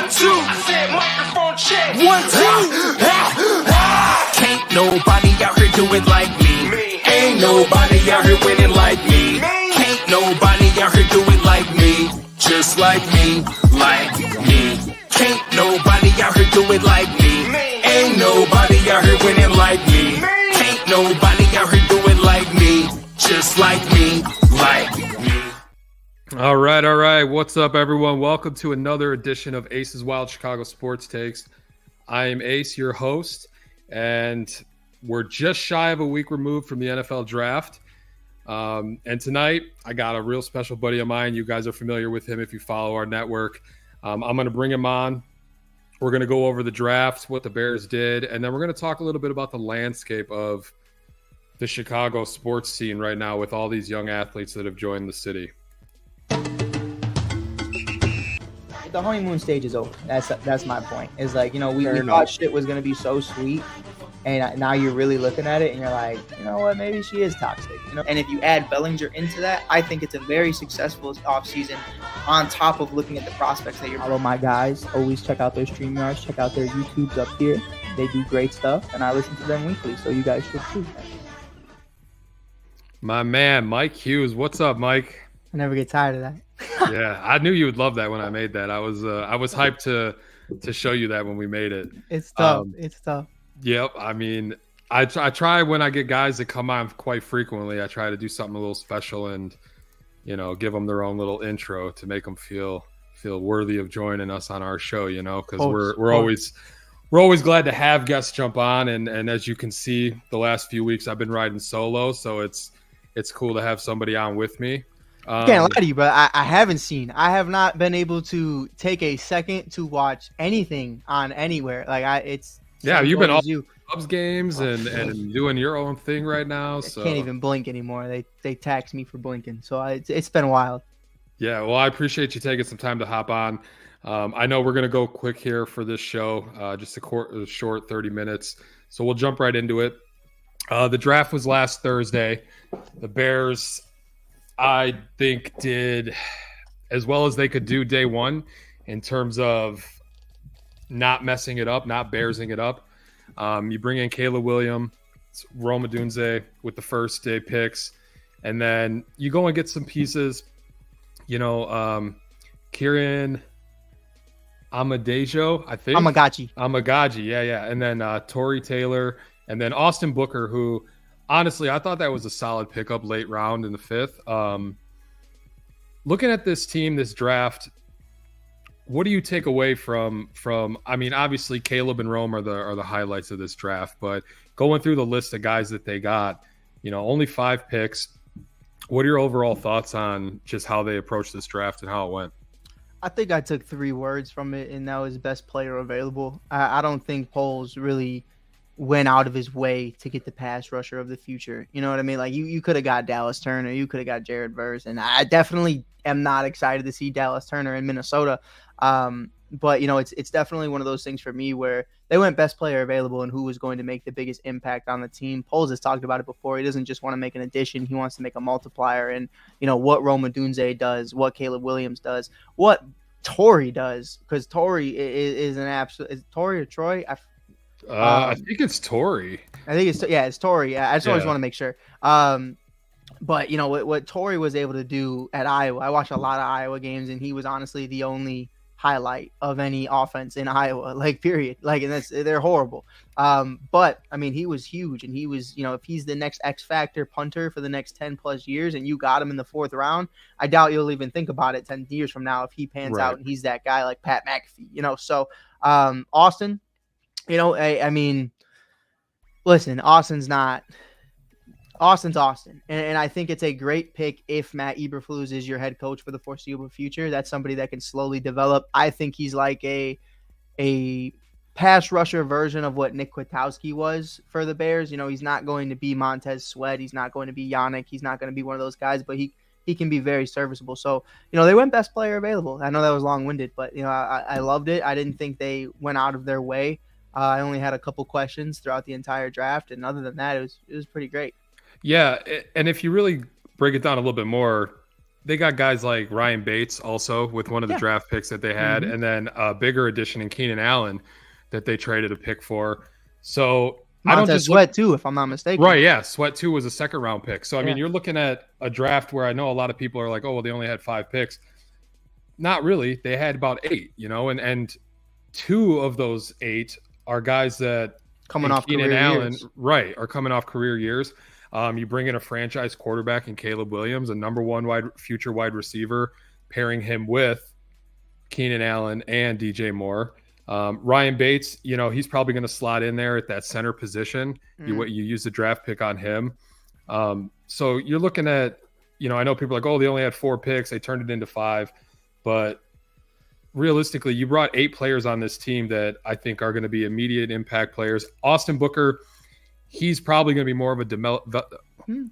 1, 2. I said microphone check. 1, 2. Can't nobody out here do it like me. Ain't nobody out here winning like me. Can't nobody out here do it like me. Just like me, like me. Can't nobody out here do it like me. Ain't nobody out here winning like me. Can't nobody out here do it like me. Just like me, like me. All right. What's up, everyone? Welcome to another edition of Ace's Wild Chicago Sports Takes. I am Ace, your host, and we're just shy of a week removed from the NFL draft. And tonight, I got a real special buddy of mine. You guys are familiar with him if you follow our network. I'm going to bring him on. We're going to go over the draft, what the Bears did, and then we're going to talk a little bit about the landscape of the Chicago sports scene right now with all these young athletes that have joined the city. The honeymoon stage is over. That's my point. It's like, we thought shit was going to be so sweet, and now you're really looking at it and you're like, you know what, maybe she is toxic. And if you add Bellinger into that, I think it's a very successful offseason on top of looking at the prospects that you're. Follow my guys. Always check out their StreamYards. Check out their YouTubes up here. They do great stuff, and I listen to them weekly, so you guys should too. My man, Mike Hughes. What's up, Mike? I never get tired of that. Yeah, I knew you would love that when I made that. I was hyped to show you that when we made it. It's tough. It's tough. Yep. I mean, I try when I get guys that come on quite frequently. I try to do something a little special and give them their own little intro to make them feel worthy of joining us on our show. Because we're always glad to have guests jump on. And as you can see, the last few weeks I've been riding solo, so it's cool to have somebody on with me. I can't lie to you, but I have not been able to take a second to watch anything on anywhere. You've been all Cubs games and doing your own thing right now. So I can't even blink anymore. They tax me for blinking. So it's been wild. Yeah, well, I appreciate you taking some time to hop on. I know we're going to go quick here for this show, just a short 30 minutes. So we'll jump right into it. The draft was last Thursday. The Bears, I think, did as well as they could do day one in terms of not messing it up, not bearsing it up. You bring in Caleb Williams, Rome Odunze with the first day picks, and then you go and get some pieces. Kieran Amadejo, I think. Amagaji, yeah. And then Torrey Taylor, and then Austin Booker, who honestly I thought that was a solid pickup late round in the fifth. Looking at this team, this draft, what do you take away from? I mean, obviously Caleb and Rome are the highlights of this draft, but going through the list of guys that they got, only 5 picks. What are your overall thoughts on just how they approached this draft and how it went? I think I took 3 words from it, and that was best player available. I don't think Poles really went out of his way to get the pass rusher of the future. You know what I mean? Like you could have got Dallas Turner, you could have got Jared Verse, and I definitely am not excited to see Dallas Turner in Minnesota. But it's definitely one of those things for me where they went best player available and who was going to make the biggest impact on the team. Poles has talked about it before. He doesn't just want to make an addition. He wants to make a multiplier. And, what Rome Odunze does, what Caleb Williams does, what Torrey does, because Torrey is an absolute – is Torrey or Troy? I think it's Torrey. I think it's Torrey. I just always want to make sure. But what Torrey was able to do at Iowa, I watched a lot of Iowa games, and he was honestly the only highlight of any offense in Iowa, period. And they're horrible. But I mean, he was huge, and he was, if he's the next X factor punter for the next 10 plus years, and you got him in the 4th round, I doubt you'll even think about it 10 years from now if he pans out and he's that guy like Pat McAfee. So Austin. I mean, listen, Austin's Austin. And I think it's a great pick if Matt Eberflus is your head coach for the foreseeable future. That's somebody that can slowly develop. I think he's like a pass rusher version of what Nick Kwiatkowski was for the Bears. He's not going to be Montez Sweat. He's not going to be Yannick. He's not going to be one of those guys, but he can be very serviceable. So, they went best player available. I know that was long-winded, but, I loved it. I didn't think they went out of their way. I only had a couple questions throughout the entire draft, and other than that, it was pretty great. Yeah, and if you really break it down a little bit more, they got guys like Ryan Bates also with one of the Yeah. draft picks that they had, and then a bigger addition in Keenan Allen that they traded a pick for. So I don't Montez just look Sweat too, if I'm not mistaken. right. Yeah, Sweat too was a second round pick. So I mean, Yeah. you're looking at a draft where I know a lot of people are like, oh, well, they only had 5 picks. Not really. They had about 8, and 2 of those 8 are guys that Coming and off Keenan career Allen, years. right, are coming off career years. You bring in a franchise quarterback in Caleb Williams, a number 1 future wide receiver, pairing him with Keenan Allen and DJ Moore. Ryan Bates, he's probably going to slot in there at that center position. You use the draft pick on him. So you're looking at, I know people are like, oh, they only had 4 picks. They turned it into 5. But realistically, you brought 8 players on this team that I think are going to be immediate impact players. Austin Booker, he's probably going to be more of a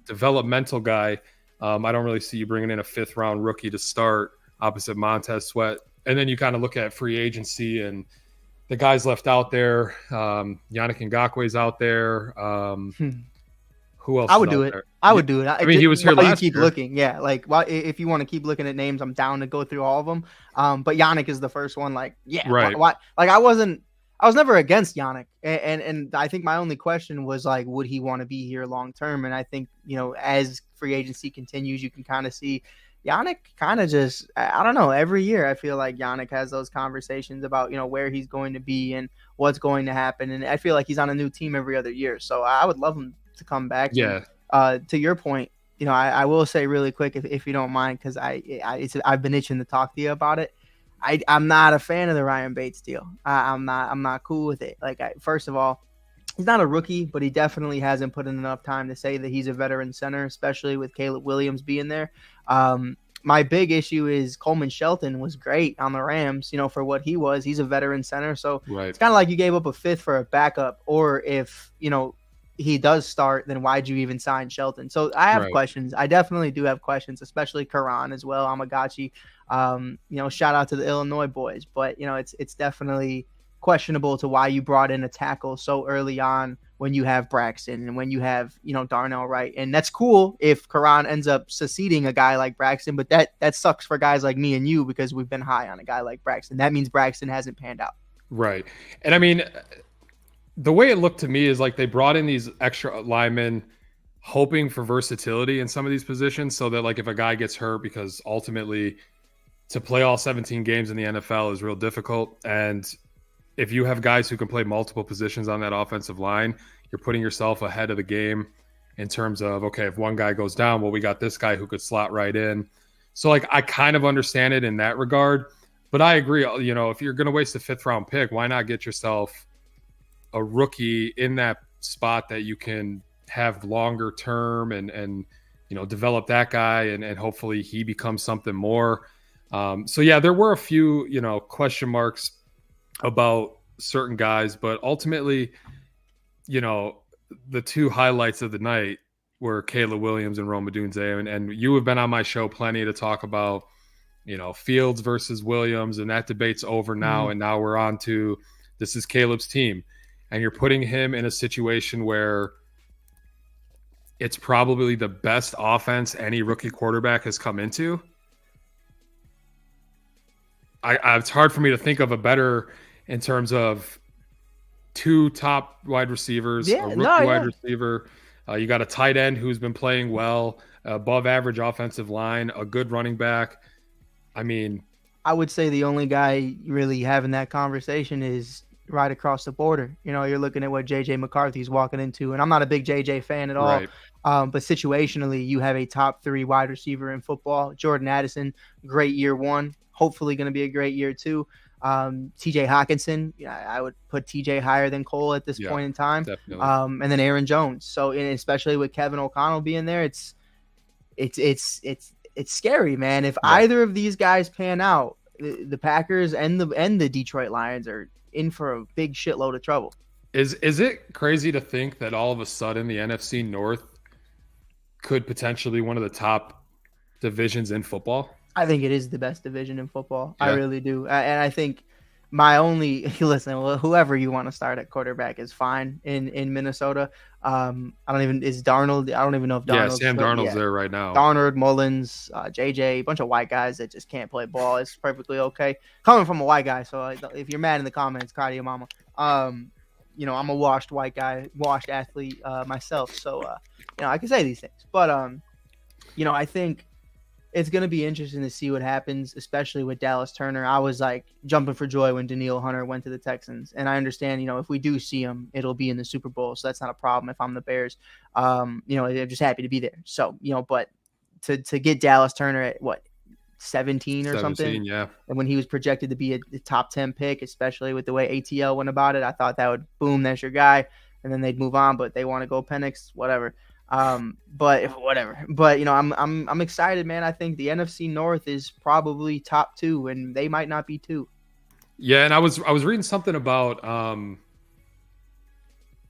developmental guy. I don't really see you bringing in a 5th round rookie to start opposite Montez Sweat. And then you kind of look at free agency and the guys left out there. Yannick Ngakwe's out there. Who else? I would do it. There? I would do it. I mean, he was here while last you keep year. looking. Yeah, like if you want to keep looking at names, I'm down to go through all of them. But Yannick is the first one. Like, yeah, Right. Why? Like, I was never against Yannick, and I think my only question was like, would he want to be here long term? And I think as free agency continues, you can kind of see Yannick kind of just, I don't know, every year I feel like Yannick has those conversations about where he's going to be and what's going to happen, and I feel like he's on a new team every other year. So I would love him to come back. Yeah. And, to your point, I will say really quick, if you don't mind, because I've been itching to talk to you about it. I'm not a fan of the Ryan Bates deal. I'm not cool with it. Like, first of all, he's not a rookie, but he definitely hasn't put in enough time to say that he's a veteran center, especially with Caleb Williams being there. My big issue is Coleman Shelton was great on the Rams, for what he was. He's a veteran center. So Right. It's kind of like you gave up a 5th for a backup, or if, he does start, then why'd you even sign Shelton? So I have questions. I definitely do have questions, especially Karan as well. Amagachi, shout out to the Illinois boys, but it's definitely questionable to why you brought in a tackle so early on when you have Braxton and when you have, Darnell Wright. And that's cool if Karan ends up succeeding a guy like Braxton, but that sucks for guys like me and you because we've been high on a guy like Braxton. That means Braxton hasn't panned out. Right. And I mean, the way it looked to me is like they brought in these extra linemen hoping for versatility in some of these positions so that like if a guy gets hurt, because ultimately to play all 17 games in the NFL is real difficult. And if you have guys who can play multiple positions on that offensive line, you're putting yourself ahead of the game in terms of, okay, if one guy goes down, well, we got this guy who could slot right in. So like I kind of understand it in that regard, but I agree, if you're going to waste a 5th round pick, why not get yourself a rookie in that spot that you can have longer term and develop that guy and hopefully he becomes something more. So yeah, there were a few, question marks about certain guys, but ultimately, the 2 highlights of the night were Caleb Williams and Rome Odunze. And you have been on my show plenty to talk about, Fields versus Williams, and that debate's over now. And now we're on to, this is Caleb's team. And you're putting him in a situation where it's probably the best offense any rookie quarterback has come into. It's hard for me to think of a better in terms of 2 top wide receivers, a rookie wide receiver. You got a tight end who's been playing well, above average offensive line, a good running back. I mean, I would say the only guy really having that conversation is right across the border. You're looking at what JJ McCarthy's walking into, and I'm not a big JJ fan at all. Right. But situationally, you have a top 3 wide receiver in football. Jordan Addison, great year 1, hopefully going to be a great year 2. TJ Hawkinson, I would put TJ higher than Cole at this point in time. Definitely. And then Aaron Jones. So, and especially with Kevin O'Connell being there, it's scary, man. If either of these guys pan out, the Packers and the Detroit Lions are in for a big shitload of trouble. Is it crazy to think that all of a sudden the NFC North could potentially be one of the top divisions in football? I think it is the best division in football. Yeah. I really do. And I think My only listen, well, whoever you want to start at quarterback is fine in Minnesota. I don't even is Darnold. I don't even know if Yeah, Darnold's Sam still, Darnold's yeah. there right now. Darnold, Mullins, JJ, a bunch of white guys that just can't play ball. It's perfectly okay. Coming from a white guy, so if you're mad in the comments, cry to your mama. I'm a washed white guy, washed athlete myself, so I can say these things. But I think it's going to be interesting to see what happens, especially with Dallas Turner. I was like jumping for joy when Daniil Hunter went to the Texans. And I understand, if we do see him, it'll be in the Super Bowl. So that's not a problem if I'm the Bears. I'm just happy to be there. So, but to get Dallas Turner at what, 17 or 17, something? yeah. And when he was projected to be a top 10 pick, especially with the way ATL went about it, I thought that would boom, there's your guy. And then they'd move on, but they want to go Penix, whatever. But whatever. But I'm excited, man. I think the NFC North is probably top 2, and they might not be 2. Yeah, and I was reading something about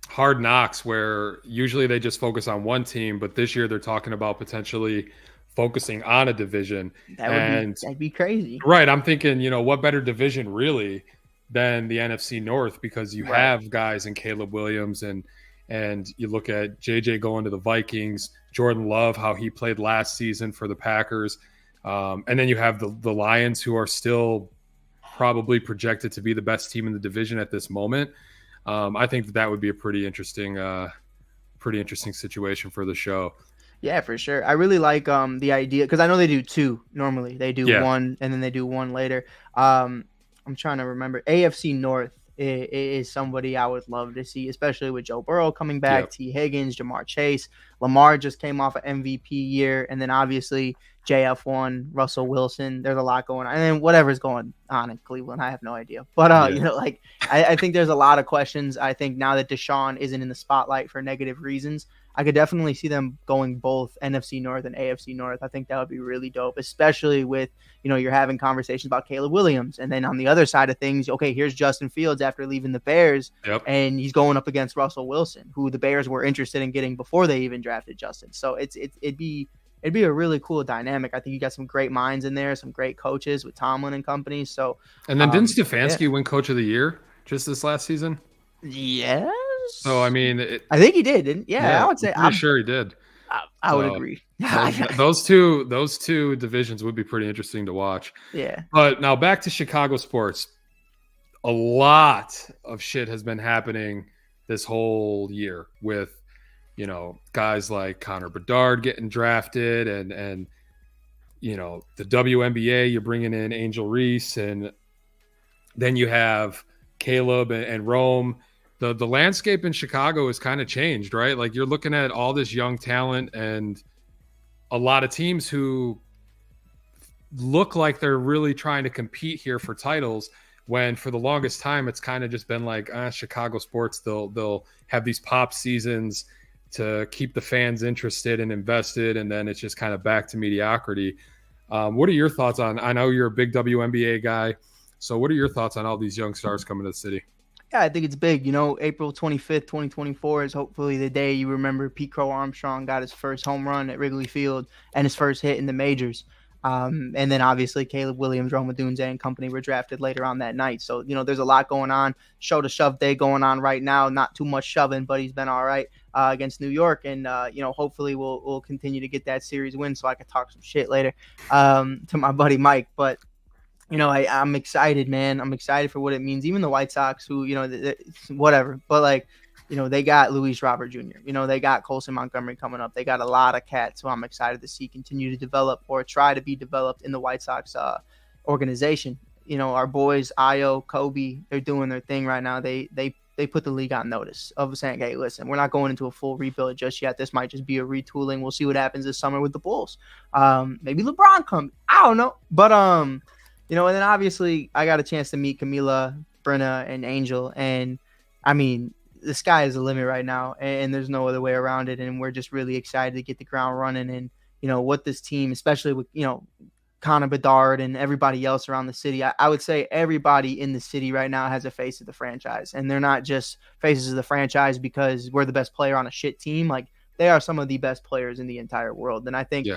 Hard Knocks, where usually they just focus on one team, but this year they're talking about potentially focusing on a division. That'd be crazy. Right. I'm thinking, what better division really than the NFC North, because you have guys in Caleb Williams and you look at JJ going to the Vikings, Jordan Love, how he played last season for the Packers. And then you have the Lions, who are still probably projected to be the best team in the division at this moment. I think that would be a pretty interesting situation for the show. Yeah, for sure. I really like the idea, because I know they do 2 normally. They do 1 and then they do 1 later. I'm trying to remember. AFC North is somebody I would love to see, especially with Joe Burrow coming back, T. Higgins, Jamar Chase. Lamar just came off an MVP year, and then obviously JF1, Russell Wilson. There's a lot going on. And then whatever's going on in Cleveland, I have no idea. But, I think there's a lot of questions. I think now that Deshaun isn't in the spotlight for negative reasons, I could definitely see them going both NFC North and AFC North. I think that would be really dope, especially with, you're having conversations about Caleb Williams. And then on the other side of things, okay, here's Justin Fields after leaving the Bears, and he's going up against Russell Wilson, who the Bears were interested in getting before they even drafted Justin. So it'd be a really cool dynamic. I think you got some great minds in there, some great coaches with Tomlin and company. So, and then didn't Stefanski win Coach of the Year just this last season? Yes. So I mean, I think he did. Didn't? Yeah, I would say. I'm sure he did. I would agree. those two divisions would be pretty interesting to watch. Yeah. But now back to Chicago sports. A lot of shit has been happening this whole year with, guys like Connor Bedard getting drafted and the WNBA, you're bringing in Angel Reese, and then you have Caleb and Rome. The landscape in Chicago has kind of changed, right? Like, you're looking at all this young talent and a lot of teams who look like they're really trying to compete here for titles, when for the longest time it's kind of just been like, Chicago sports, they'll have these pop seasons to keep the fans interested and invested, and then it's just kind of back to mediocrity. What are your thoughts on, I know you're a big WNBA guy, so what are your thoughts on all these young stars coming to the city? Yeah, I think it's big. April 25th, 2024 is hopefully the day you remember Pete Crow Armstrong got his first home run at Wrigley Field and his first hit in the majors. And then obviously Caleb Williams, Roma Dunze, and company were drafted later on that night. So, there's a lot going on. Show to shove day going on right now. Not too much shoving, but he's been all right against New York. And, hopefully we'll continue to get that series win so I can talk some shit later to my buddy Mike. But, I'm excited, man. I'm excited for what it means. Even the White Sox, who, whatever. But, they got Luis Robert Jr. They got Colson Montgomery coming up. They got a lot of cats who I'm excited to see continue to develop or try to be developed in the White Sox organization. Our boys, Ayo, Kobe, they're doing their thing right now. They put the league on notice of saying, hey, listen, we're not going into a full rebuild just yet. This might just be a retooling. We'll see what happens this summer with the Bulls. Maybe LeBron comes. I don't know. But, and then obviously I got a chance to meet Camila, Brenna, and Angel. And, I mean, the sky is the limit right now, and there's no other way around it. And we're just really excited to get the ground running. And, what this team, especially with, Connor Bedard and everybody else around the city, I would say everybody in the city right now has a face of the franchise. And they're not just faces of the franchise because we're the best player on a shit team. Like, they are some of the best players in the entire world. And I think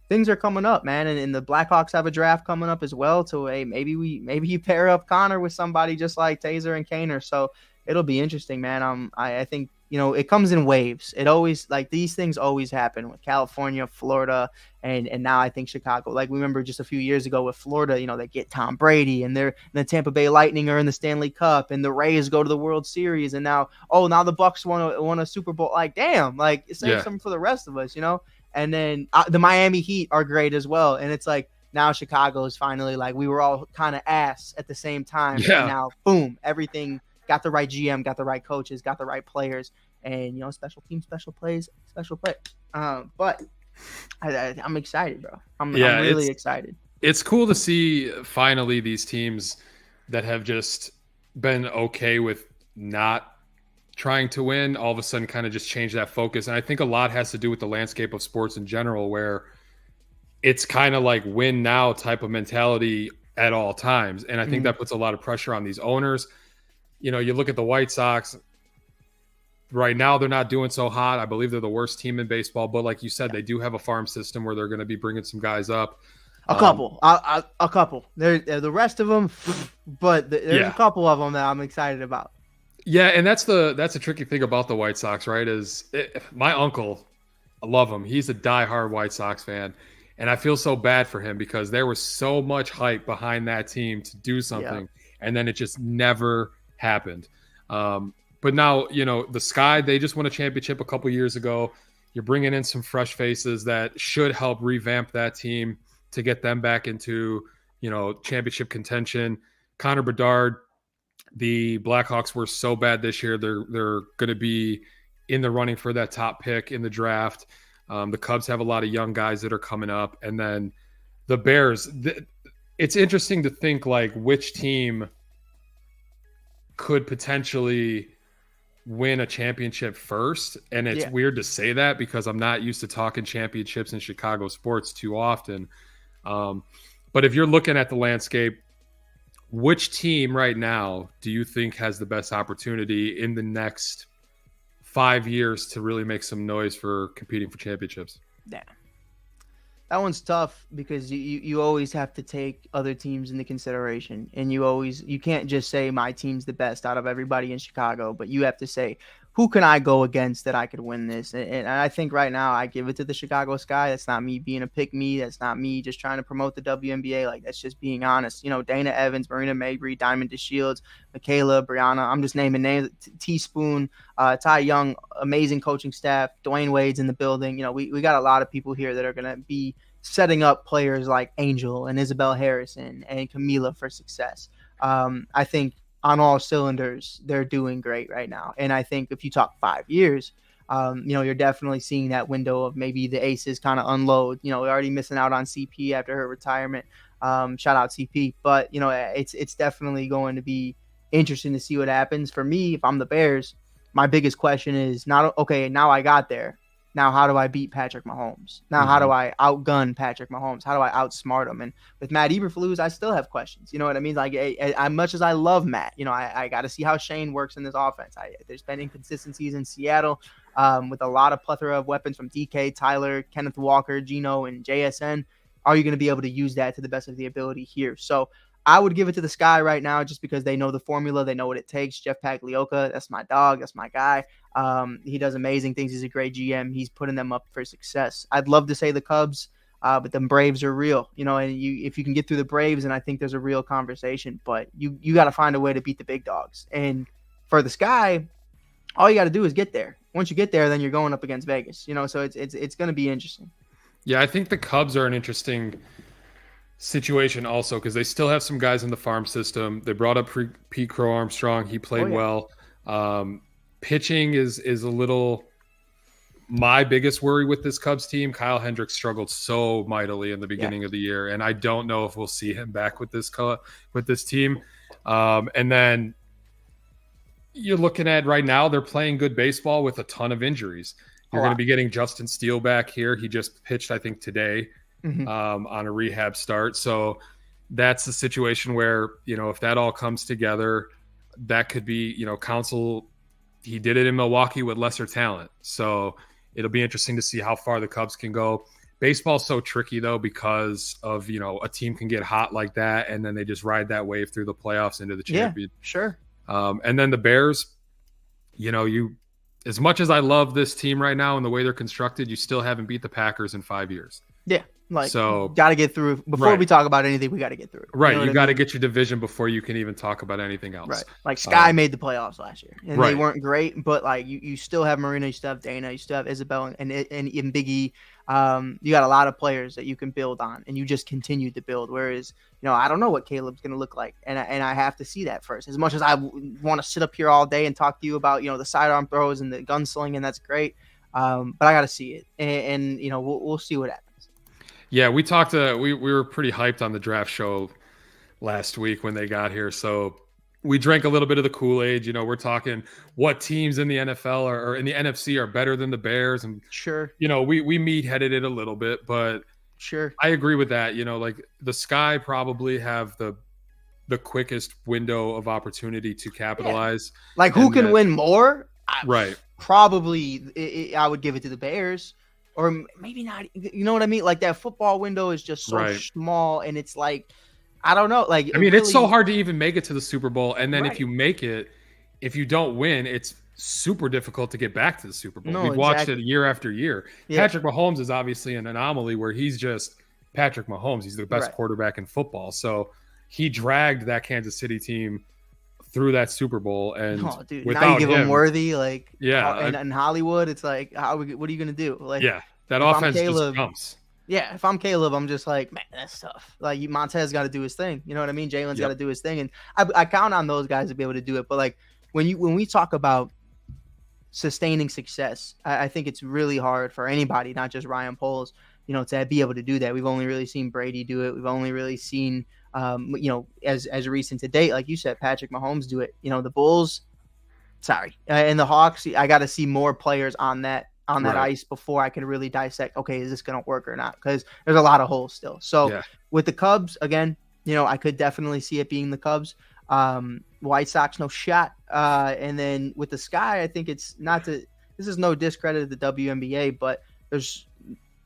things are coming up, man, and the Blackhawks have a draft coming up as well. So hey, maybe you pair up Connor with somebody just like Taser and Kaner. So it'll be interesting, man. I think it comes in waves. It always like these things always happen with California, Florida, and now I think Chicago. Like we remember just a few years ago with Florida, they get Tom Brady, and the Tampa Bay Lightning are in the Stanley Cup, and the Rays go to the World Series, and now the Bucks won a Super Bowl. Like damn, like save some for the rest of us, And then the Miami Heat are great as well. And it's like now Chicago is finally like we were all kind of ass at the same time. Yeah. And now, boom, everything got the right GM, got the right coaches, got the right players. And, special teams, special plays, special play. But I'm excited, bro. I'm really excited. It's cool to see finally these teams that have just been okay with not trying to win all of a sudden kind of just change that focus. And I think a lot has to do with the landscape of sports in general, where it's kind of like win now type of mentality at all times. And I think that puts a lot of pressure on these owners. You look at the White Sox right now, they're not doing so hot. I believe they're the worst team in baseball, but like you said, they do have a farm system where they're going to be bringing some guys up. A couple. They're the rest of them, but there's a couple of them that I'm excited about. Yeah, and that's a tricky thing about the White Sox, right? My uncle, I love him. He's a diehard White Sox fan, and I feel so bad for him because there was so much hype behind that team to do something, and then it just never happened. But now, the Sky, they just won a championship a couple years ago. You're bringing in some fresh faces that should help revamp that team to get them back into, championship contention. Connor Bedard, the Blackhawks were so bad this year. They're going to be in the running for that top pick in the draft. The Cubs have a lot of young guys that are coming up. And then the Bears, it's interesting to think like which team could potentially win a championship first. And it's weird to say that because I'm not used to talking championships in Chicago sports too often. But if you're looking at the landscape, which team right now do you think has the best opportunity in the next 5 years to really make some noise for competing for championships? Yeah. That one's tough because you always have to take other teams into consideration, and you can't just say my team's the best out of everybody in Chicago, but you have to say, who can I go against that I could win this? And I think right now I give it to the Chicago Sky. That's not me being a pick-me. That's not me just trying to promote the WNBA. Like, that's just being honest. Dana Evans, Marina Mabry, Diamond DeShields, Michaela, Brianna. I'm just naming names. Teaspoon, Ty Young, amazing coaching staff. Dwayne Wade's in the building. We got a lot of people here that are going to be setting up players like Angel and Isabel Harrison and Camila for success. I think on all cylinders, they're doing great right now. And I think if you talk 5 years, you're definitely seeing that window of maybe the aces kind of unload. We're already missing out on CP after her retirement. Shout out CP. But, it's definitely going to be interesting to see what happens. For me, if I'm the Bears, my biggest question is now I got there. Now, how do I beat Patrick Mahomes? Now, how do I outgun Patrick Mahomes? How do I outsmart him? And with Matt Eberflus, I still have questions. You know what I mean? Like, as much as I love Matt, I got to see how Shane works in this offense. There's been inconsistencies in Seattle with a lot of plethora of weapons from DK, Tyler, Kenneth Walker, Gino, and JSN. Are you going to be able to use that to the best of the ability here? So I would give it to the Sky right now just because they know the formula. They know what it takes. Jeff Pagliocca, that's my dog. That's my guy. He does amazing things. He's a great GM. He's putting them up for success. I'd love to say the Cubs, but the Braves are real. And if you can get through the Braves, and I think there's a real conversation. But you got to find a way to beat the big dogs. And for the Sky, all you got to do is get there. Once you get there, then you're going up against Vegas. So it's going to be interesting. Yeah, I think the Cubs are an interesting situation also because they still have some guys in the farm system. They brought up Pete Crow Armstrong. He played well. Pitching is a little my biggest worry with this Cubs team. Kyle Hendricks struggled so mightily in the beginning of the year, and I don't know if we'll see him back with this team. And then you're looking at right now, they're playing good baseball with a ton of injuries. You're going to be getting Justin Steele back here. He just pitched, I think, today. On a rehab start. So that's the situation where, if that all comes together, that could be, Counsell, he did it in Milwaukee with lesser talent. So it'll be interesting to see how far the Cubs can go. Baseball's so tricky though because of, a team can get hot like that and then they just ride that wave through the playoffs into the championship. Yeah, sure. And then the Bears, as much as I love this team right now and the way they're constructed, you still haven't beat the Packers in 5 years. Yeah. Like, so got to get through before we talk about anything. We got to get through it. Right. You got to get your division before you can even talk about anything else. Right. Like Sky made the playoffs last year and right. they weren't great, but like you still have Marina, you still have Dana, you still have Isabel and Big E. You got a lot of players that you can build on and you just continue to build. Whereas, I don't know what Caleb's going to look like. And I have to see that first. As much as I want to sit up here all day and talk to you about, the sidearm throws and the gunslinging, that's great. But I got to see it. And we'll see what happens. Yeah, we talked. We were pretty hyped on the draft show last week when they got here. So we drank a little bit of the Kool-Aid. We're talking what teams in the NFL or in the NFC are better than the Bears, and sure, we meat-headed it a little bit, but sure, I agree with that. Like the Sky probably have the quickest window of opportunity to capitalize. Yeah. Like who can win more? Right. Probably, I would give it to the Bears. Or maybe not. You know what I mean? Like that football window is just so small, and it's like, I don't know. Like, it's so hard to even make it to the Super Bowl, and then if you make it, if you don't win, it's super difficult to get back to the Super Bowl. We've watched it year after year. Yeah. Patrick Mahomes is obviously an anomaly where he's just Patrick Mahomes. He's the best quarterback in football, so he dragged that Kansas City team through that Super Bowl, and now you give him Worthy, like and Hollywood, it's like what are you gonna do? Like that offense just jumps. Yeah, if I'm Caleb, I'm just like, man, that's tough. Like Montez got to do his thing, you know what I mean? Jalen's got to do his thing, and I count on those guys to be able to do it. But like when we talk about sustaining success, I think it's really hard for anybody, not just Ryan Poles, to be able to do that. We've only really seen Brady do it. We've only really seen as recent to date, like you said, Patrick Mahomes do it. The Bulls, and the Hawks, I got to see more players on that ice before I can really dissect, okay, is this going to work or not? Because there's a lot of holes still. So with the Cubs, again, I could definitely see it being the Cubs. White Sox, no shot. And then with the Sky, I think it's this is no discredit to the WNBA, but there's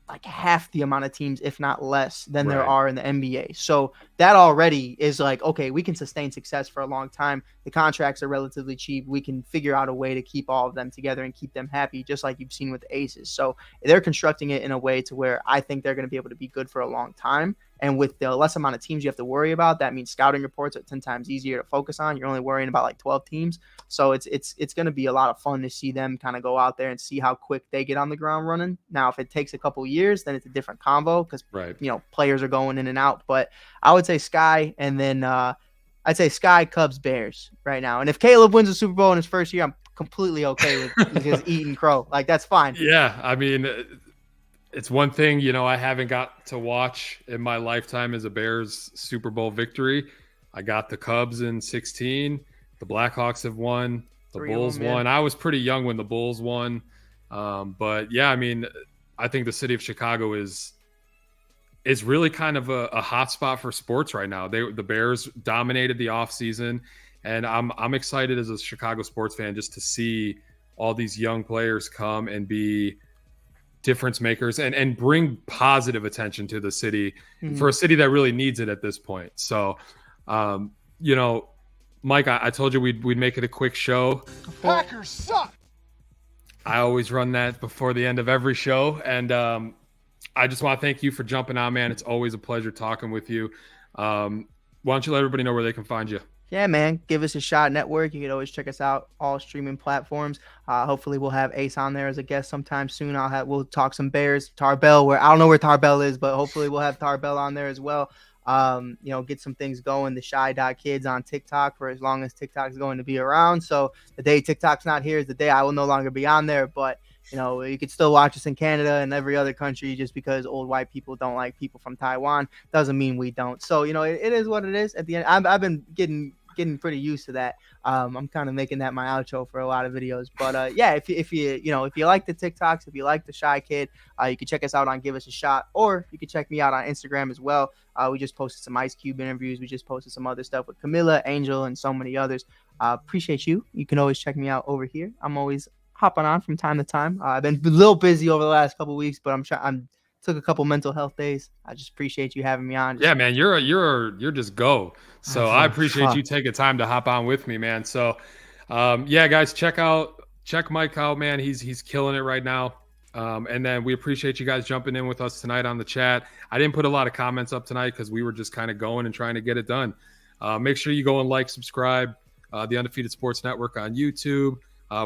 like half the amount of teams, if not less, than there are in the NBA. So that already is like, okay, we can sustain success for a long time. The contracts are relatively cheap. We can figure out a way to keep all of them together and keep them happy, just like you've seen with the Aces. So they're constructing it in a way to where I think they're going to be able to be good for a long time. And with the less amount of teams you have to worry about, that means scouting reports are 10 times easier to focus on. You're only worrying about like 12 teams. So it's going to be a lot of fun to see them kind of go out there and see how quick they get on the ground running. Now, if it takes a couple years, then it's a different combo because, players are going in and out. But I would say Sky, and then I'd say Sky, Cubs, Bears right now. And if Caleb wins the Super Bowl in his first year, I'm completely okay with his eating crow. Like, that's fine. Yeah, I mean – it's one thing, I haven't got to watch in my lifetime is a Bears Super Bowl victory. I got the Cubs in 2016. The Blackhawks have won. The Bulls won. I was pretty young when the Bulls won. But yeah, I mean, I think the city of Chicago is really kind of a hot spot for sports right now. The Bears dominated the offseason, and I'm excited as a Chicago sports fan just to see all these young players come and be difference makers and bring positive attention to the city for a city that really needs it at this point. So, Mike, I told you we'd make it a quick show. Packers suck. I always run that before the end of every show. And I just want to thank you for jumping on, man. It's always a pleasure talking with you. Why don't you let everybody know where they can find you? Yeah, man. Give us a shot network. You can always check us out, all streaming platforms. Hopefully we'll have Ace on there as a guest sometime soon. We'll talk some Bears, Tarbell, where I don't know where Tarbell is, but hopefully we'll have Tarbell on there as well. Get some things going. The Shy.Kids on TikTok for as long as TikTok is going to be around. So the day TikTok's not here is the day I will no longer be on there, but you can still watch us in Canada and every other country. Just because old white people don't like people from Taiwan doesn't mean we don't. So, it is what it is at the end. I've been getting pretty used to that. I'm kind of making that my outro for a lot of videos, but if you like the TikToks, if you like the Shy Kid, you can check us out on Give Us a Shot, or you can check me out on Instagram as well. We just posted some Ice Cube interviews. We just posted some other stuff with Camilla, Angel, and so many others. Appreciate you. You can always check me out over here. I'm always hopping on from time to time. I've been a little busy over the last couple of weeks, but I'm took a couple mental health days. I just appreciate you having me on. Yeah, man, you're just go. So I appreciate fuck. you taking time to hop on with me, man. So, yeah, guys, check Mike out, man. He's killing it right now. And then we appreciate you guys jumping in with us tonight on the chat. I didn't put a lot of comments up tonight because we were just kind of going and trying to get it done. Make sure you go and like, subscribe, the Undefeated Sports Network on YouTube.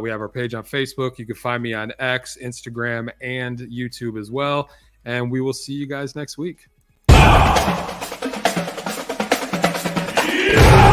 We have our page on Facebook. You can find me on X, Instagram, and YouTube as well. And we will see you guys next week. Yeah!